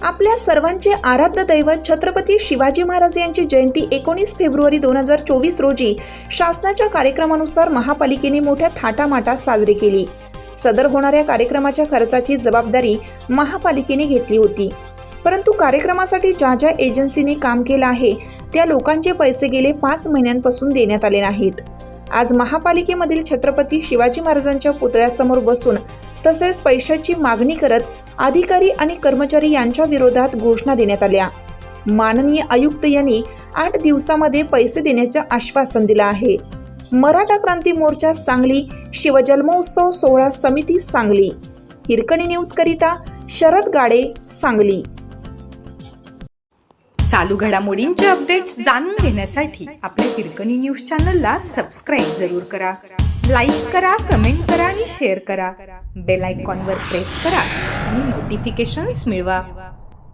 आपल्या सर्वांचे आराध्य दैवत छत्रपती शिवाजी महाराज यांची जयंती 19 फेब्रुवारी 2024 रोजी शासनाच्या कार्यक्रमानुसार महापालिकेने मोठ्या थाटामाटात साजरी केली। सदर होणाऱ्या कार्यक्रमाच्या खर्चाची जबाबदारी महापालिकेने घेतली होती, परंतु कार्यक्रमासाठी ज्या एजन्सीने काम केलं आहे त्या लोकांचे पैसे गेले 5 महिन्यांपासून देण्यात आले नाहीत। आज महापालिकेमधील छत्रपती शिवाजी महाराजांच्या पुतळ्यासमोर बसून तसेच पैशाची मागणी करत अधिकारी आणि कर्मचारी यांच्या विरोधात घोषणा देण्यात आल्या। माननीय आयुक्त यांनी 8 दिवसांमध्ये पैसे देण्याचे आश्वासन दिले आहे। मराठा क्रांती मोर्चा सांगली, शिवजन्मोत्सव सोहळा समिती सांगली। हिरकणी न्यूज करिता शरद गाडे, सांगली। चालू घडामोडींचे अपडेट्स जाणून घेण्यासाठी आपल्या हिरकणी न्यूज चॅनलला सबस्क्राईब जरूर करा, लाईक करा, कमेंट करा आणि शेअर करा। बेल आयकॉनवर प्रेस करा आणि नोटिफिकेशन्स मिळवा।